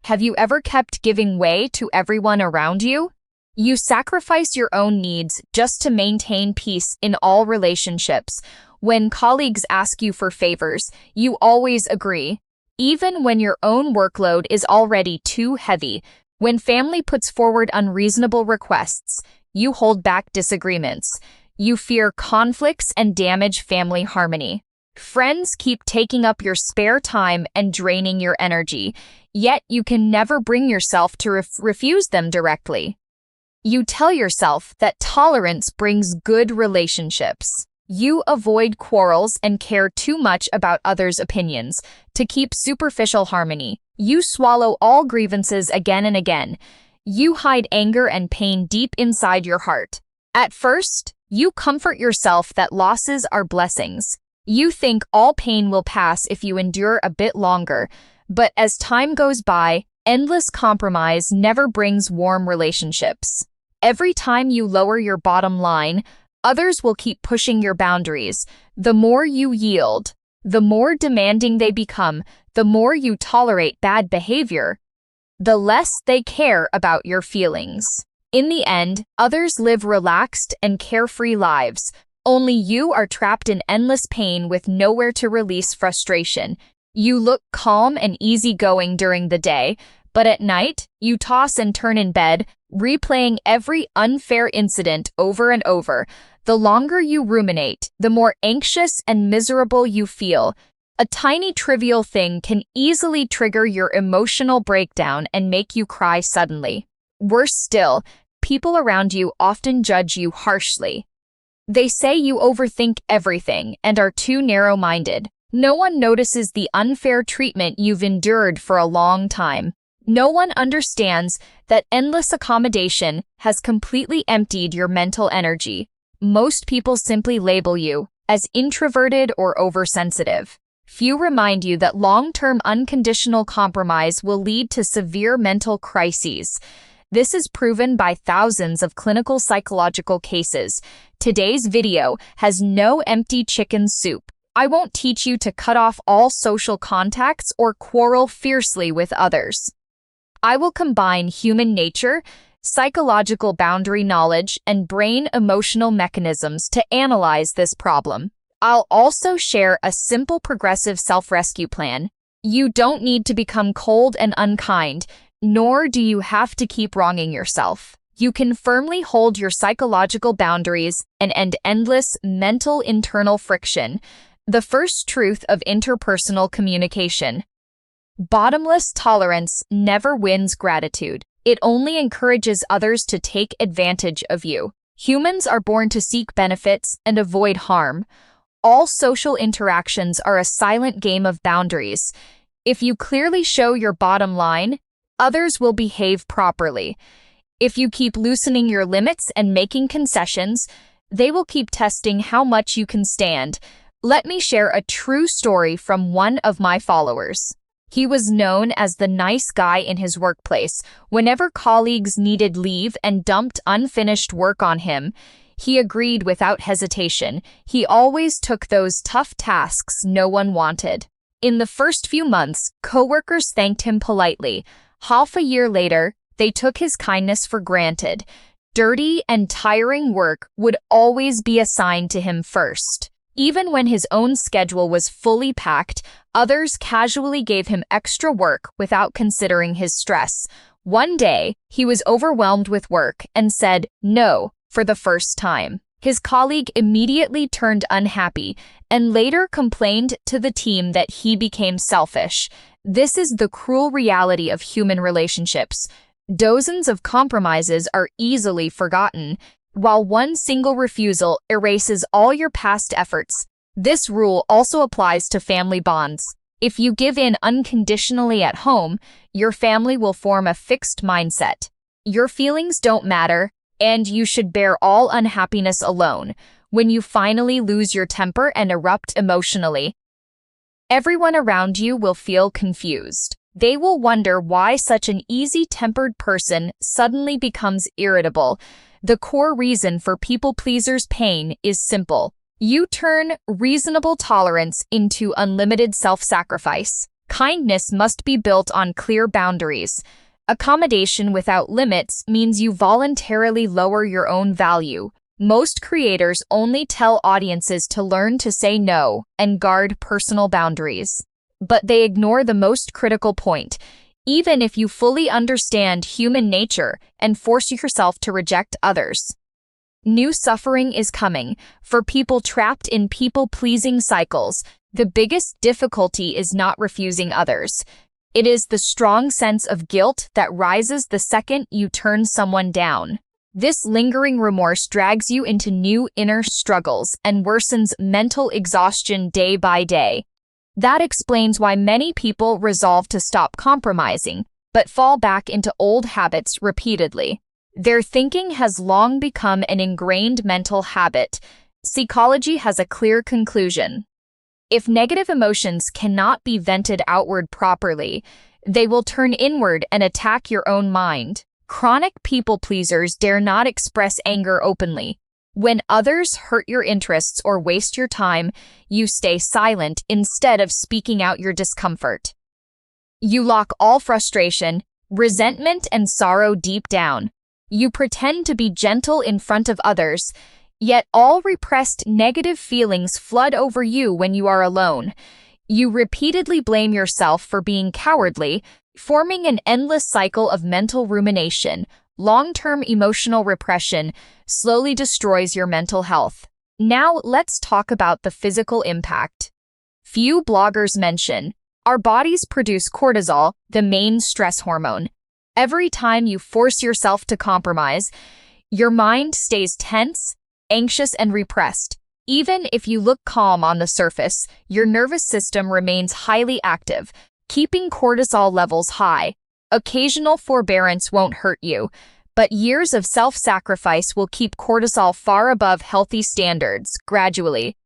Have you ever kept giving way to everyone around you? You sacrifice your own needs just to maintain peace in all relationships. When colleagues ask you for favors, you always agree, even when your own workload is already too heavy. When family puts forward unreasonable requests, you hold back disagreements. You fear conflicts and damage family harmony. Friends keep taking up your spare time and draining your energy, yet you can never bring yourself to refuse them directly. You tell yourself that tolerance brings good relationships. You avoid quarrels and care too much about others' opinions to keep superficial harmony. You swallow all grievances again and again. You hide anger and pain deep inside your heart. At first, you comfort yourself that losses are blessings. You think all pain will pass if you endure a bit longer, but as time goes by, endless compromise never brings warm relationships. Every time you lower your bottom line, others will keep pushing your boundaries. The more you yield, the more demanding they become. The more you tolerate bad behavior, the less they care about your feelings. In the end, others live relaxed and carefree lives. Only you are trapped in endless pain with nowhere to release frustration. You look calm and easygoing during the day, but at night, you toss and turn in bed, replaying every unfair incident over and over. The longer you ruminate, the more anxious and miserable you feel. A tiny trivial thing can easily trigger your emotional breakdown and make you cry suddenly. Worse still, people around you often judge you harshly. They say you overthink everything and are too narrow-minded. No one notices the unfair treatment you've endured for a long time. No one understands that endless accommodation has completely emptied your mental energy. Most people simply label you as introverted or oversensitive. Few remind you that long-term unconditional compromise will lead to severe mental crises. This is proven by thousands of clinical psychological cases. Today's video has no empty chicken soup. I won't teach you to cut off all social contacts or quarrel fiercely with others. I will combine human nature, psychological boundary knowledge, and brain emotional mechanisms to analyze this problem. I'll also share a simple progressive self-rescue plan. You don't need to become cold and unkind, nor do you have to keep wronging yourself. You can firmly hold your psychological boundaries and end endless mental internal friction. The first truth of interpersonal communication. Bottomless tolerance never wins gratitude. It only encourages others to take advantage of you. Humans are born to seek benefits and avoid harm. All social interactions are a silent game of boundaries. If you clearly show your bottom line, others will behave properly. If you keep loosening your limits and making concessions, they will keep testing how much you can stand. Let me share a true story from one of my followers. He was known as the nice guy in his workplace. Whenever colleagues needed leave and dumped unfinished work on him, he agreed without hesitation. He always took those tough tasks no one wanted. In the first few months, coworkers thanked him politely. Half a year later, they took his kindness for granted. Dirty and tiring work would always be assigned to him first. Even when his own schedule was fully packed, others casually gave him extra work without considering his stress. One day, he was overwhelmed with work and said no for the first time. His colleague immediately turned unhappy and later complained to the team that he became selfish. This is the cruel reality of human relationships. Dozens of compromises are easily forgotten, while one single refusal erases all your past efforts. This rule also applies to family bonds. If you give in unconditionally at home, your family will form a fixed mindset. Your feelings don't matter, and you should bear all unhappiness alone. When you finally lose your temper and erupt emotionally, everyone around you will feel confused. They will wonder why such an easy-tempered person suddenly becomes irritable. The core reason for people-pleasers' pain is simple. You turn reasonable tolerance into unlimited self-sacrifice. Kindness must be built on clear boundaries. Accommodation without limits means you voluntarily lower your own value. Most creators only tell audiences to learn to say no and guard personal boundaries. But they ignore the most critical point. Even if you fully understand human nature and force yourself to reject others, new suffering is coming. For people trapped in people-pleasing cycles, the biggest difficulty is not refusing others. It is the strong sense of guilt that rises the second you turn someone down. This lingering remorse drags you into new inner struggles and worsens mental exhaustion day by day. That explains why many people resolve to stop compromising, but fall back into old habits repeatedly. Their thinking has long become an ingrained mental habit. Psychology has a clear conclusion. If negative emotions cannot be vented outward properly, they will turn inward and attack your own mind. Chronic people pleasers dare not express anger openly. When others hurt your interests or waste your time, you stay silent instead of speaking out your discomfort. You lock all frustration, resentment, and sorrow deep down. You pretend to be gentle in front of others, yet all repressed negative feelings flood over you when you are alone. You repeatedly blame yourself for being cowardly, forming an endless cycle of mental rumination. Long-term emotional repression slowly destroys your mental health. Now let's talk about the physical impact. Few bloggers mention, our bodies produce cortisol, the main stress hormone. Every time you force yourself to compromise, your mind stays tense, anxious, and repressed. Even if you look calm on the surface, your nervous system remains highly active, keeping cortisol levels high. Occasional forbearance won't hurt you, but years of self-sacrifice will keep cortisol far above healthy standards. Gradually,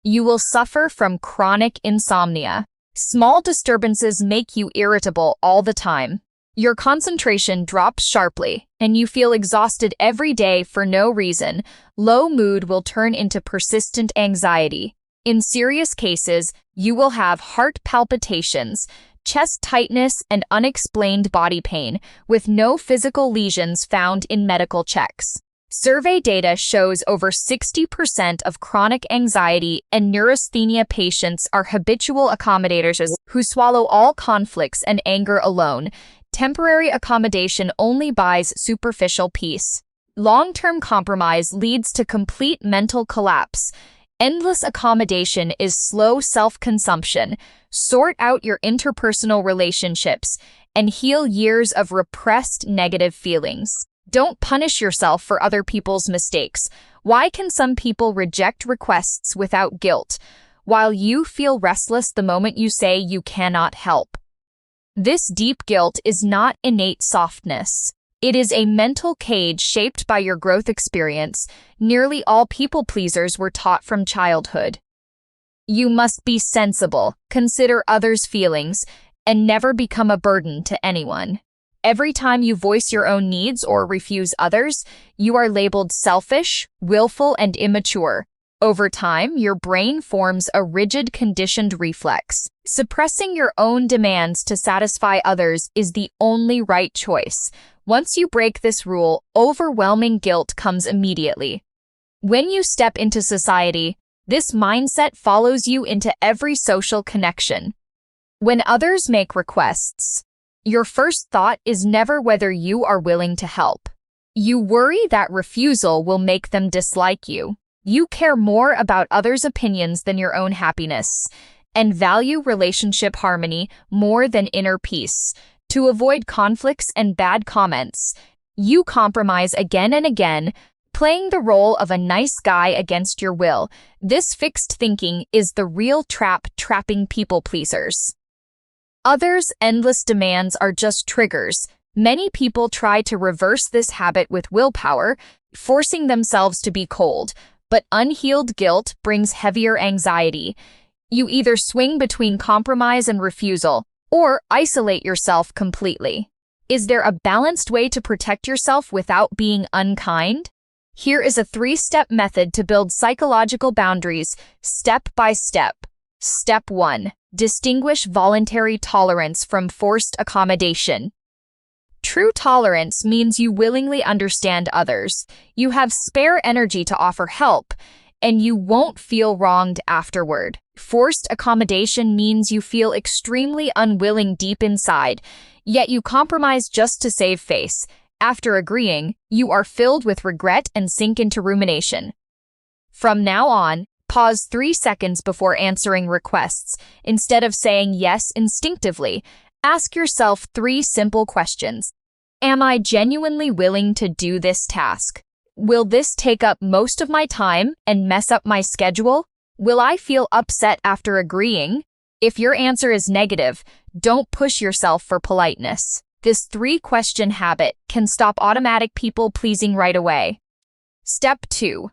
you will suffer from chronic insomnia. Small disturbances make you irritable all the time. Your concentration drops sharply, and you feel exhausted every day for no reason. Low mood will turn into persistent anxiety. In serious cases, you will have heart palpitations, chest tightness, and unexplained body pain, with no physical lesions found in medical checks. Survey data shows over 60% of chronic anxiety and neurasthenia patients are habitual accommodators who swallow all conflicts and anger alone. Temporary accommodation only buys superficial peace. Long-term compromise leads to complete mental collapse. Endless accommodation is slow self-consumption. Sort out your interpersonal relationships and heal years of repressed negative feelings. Don't punish yourself for other people's mistakes. Why can some people reject requests without guilt, while you feel restless the moment you say you cannot help? This deep guilt is not innate softness. It is a mental cage shaped by your growth experience. Nearly all people pleasers were taught from childhood. You must be sensible, consider others' feelings, and never become a burden to anyone. Every time you voice your own needs or refuse others, you are labeled selfish, willful, and immature. Over time, your brain forms a rigid, conditioned reflex. Suppressing your own demands to satisfy others is the only right choice. Once you break this rule, overwhelming guilt comes immediately. When you step into society, this mindset follows you into every social connection. When others make requests, your first thought is never whether you are willing to help. You worry that refusal will make them dislike you. You care more about others' opinions than your own happiness, and value relationship harmony more than inner peace. To avoid conflicts and bad comments, you compromise again and again, playing the role of a nice guy against your will. This fixed thinking is the real trap trapping people pleasers. Others' endless demands are just triggers. Many people try to reverse this habit with willpower, forcing themselves to be cold. But unhealed guilt brings heavier anxiety. You either swing between compromise and refusal, or isolate yourself completely. Is there a balanced way to protect yourself without being unkind? Here is a 3-step method to build psychological boundaries, step by step. Step 1. Distinguish voluntary tolerance from forced accommodation. True tolerance means you willingly understand others, you have spare energy to offer help, and you won't feel wronged afterward. Forced accommodation means you feel extremely unwilling deep inside, yet you compromise just to save face. After agreeing, you are filled with regret and sink into rumination. From now on, pause 3 seconds before answering requests. Instead of saying yes instinctively, ask yourself 3 simple questions. Am I genuinely willing to do this task? Will this take up most of my time and mess up my schedule? Will I feel upset after agreeing? If your answer is negative, don't push yourself for politeness. This 3-question habit can stop automatic people-pleasing right away. Step 2.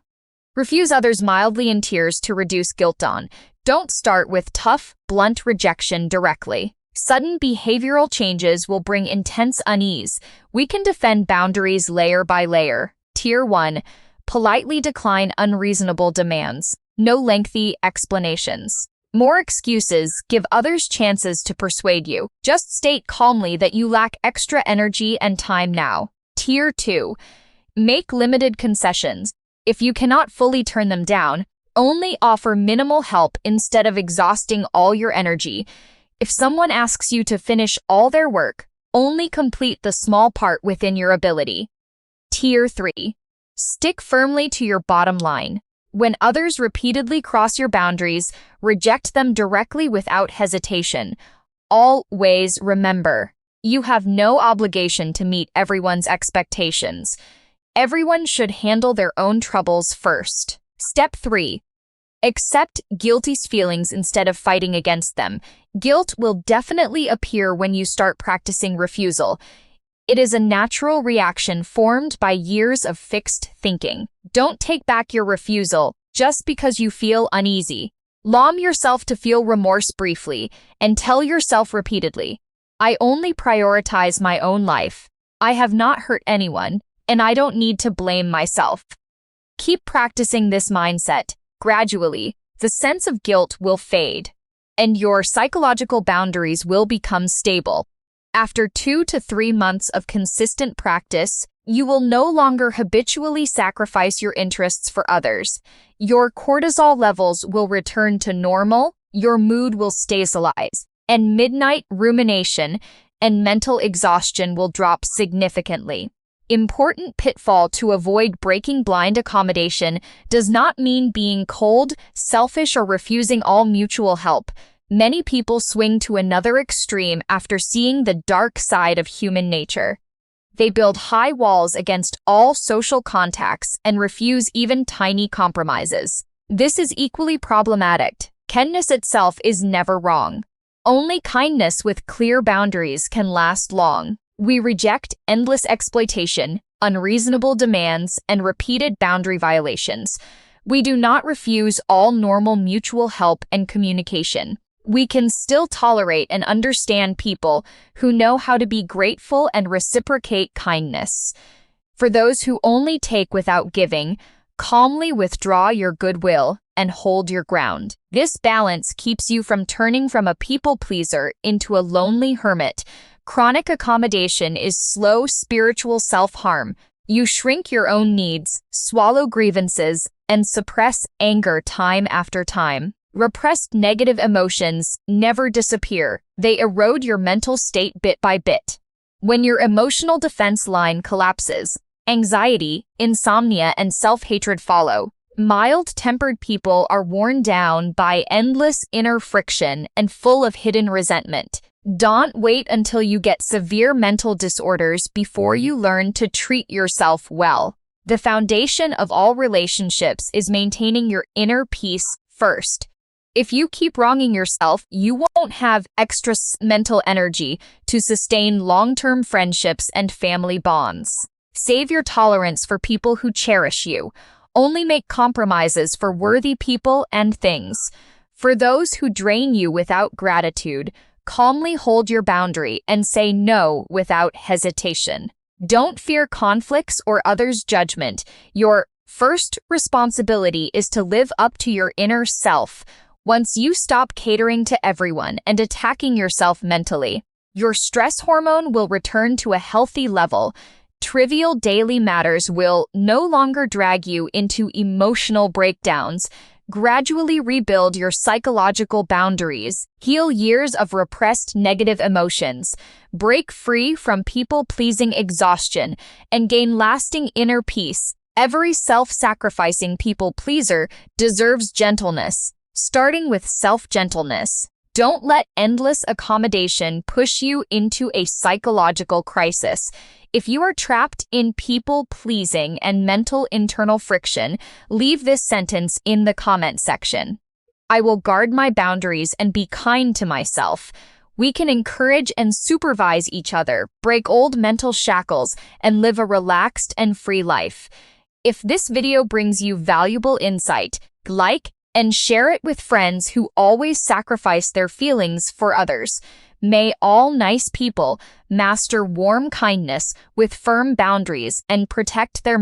Refuse others mildly in tears to reduce guilt on. Don't start with tough, blunt rejection directly. Sudden behavioral changes will bring intense unease. We can defend boundaries layer by layer. Tier 1. Politely decline unreasonable demands. No lengthy explanations. More excuses give others chances to persuade you. Just state calmly that you lack extra energy and time now. Tier 2. Make limited concessions. If you cannot fully turn them down, only offer minimal help instead of exhausting all your energy. If someone asks you to finish all their work, only complete the small part within your ability. Tier 3. Stick firmly to your bottom line. When others repeatedly cross your boundaries, reject them directly without hesitation. Always remember, you have no obligation to meet everyone's expectations. Everyone should handle their own troubles first. Step 3. Accept guilty feelings instead of fighting against them. Guilt will definitely appear when you start practicing refusal. It is a natural reaction formed by years of fixed thinking. Don't take back your refusal just because you feel uneasy. Allow yourself to feel remorse briefly and tell yourself repeatedly, I only prioritize my own life. I have not hurt anyone, and I don't need to blame myself. Keep practicing this mindset. Gradually, the sense of guilt will fade, and your psychological boundaries will become stable. After 2 to 3 months of consistent practice, you will no longer habitually sacrifice your interests for others. Your cortisol levels will return to normal, your mood will stabilize, and midnight rumination and mental exhaustion will drop significantly. Important pitfall to avoid breaking blind accommodation does not mean being cold, selfish, or refusing all mutual help. Many people swing to another extreme after seeing the dark side of human nature. They build high walls against all social contacts and refuse even tiny compromises. This is equally problematic. Kindness itself is never wrong. Only kindness with clear boundaries can last long. We reject endless exploitation, unreasonable demands, and repeated boundary violations. We do not refuse all normal mutual help and communication. We can still tolerate and understand people who know how to be grateful and reciprocate kindness. For those who only take without giving, calmly withdraw your goodwill and hold your ground. This balance keeps you from turning from a people pleaser into a lonely hermit. Chronic accommodation is slow spiritual self-harm. You shrink your own needs, swallow grievances, and suppress anger time after time. Repressed negative emotions never disappear. They erode your mental state bit by bit. When your emotional defense line collapses, anxiety, insomnia, and self-hatred follow. Mild-tempered people are worn down by endless inner friction and full of hidden resentment. Don't wait until you get severe mental disorders before you learn to treat yourself well. The foundation of all relationships is maintaining your inner peace first. If you keep wronging yourself, you won't have extra mental energy to sustain long-term friendships and family bonds. Save your tolerance for people who cherish you. Only make compromises for worthy people and things. For those who drain you without gratitude, calmly hold your boundary and say no without hesitation. Don't fear conflicts or others' judgment. Your first responsibility is to live up to your inner self. Once you stop catering to everyone and attacking yourself mentally, your stress hormone will return to a healthy level. Trivial daily matters will no longer drag you into emotional breakdowns. Gradually rebuild your psychological boundaries, heal years of repressed negative emotions, break free from people-pleasing exhaustion, and gain lasting inner peace. Every self-sacrificing people-pleaser deserves gentleness, starting with self-gentleness. Don't let endless accommodation push you into a psychological crisis. If you are trapped in people-pleasing and mental internal friction, leave this sentence in the comment section. I will guard my boundaries and be kind to myself. We can encourage and supervise each other, break old mental shackles, and live a relaxed and free life. If this video brings you valuable insight, like and share it with friends who always sacrifice their feelings for others. May all nice people master warm kindness with firm boundaries and protect their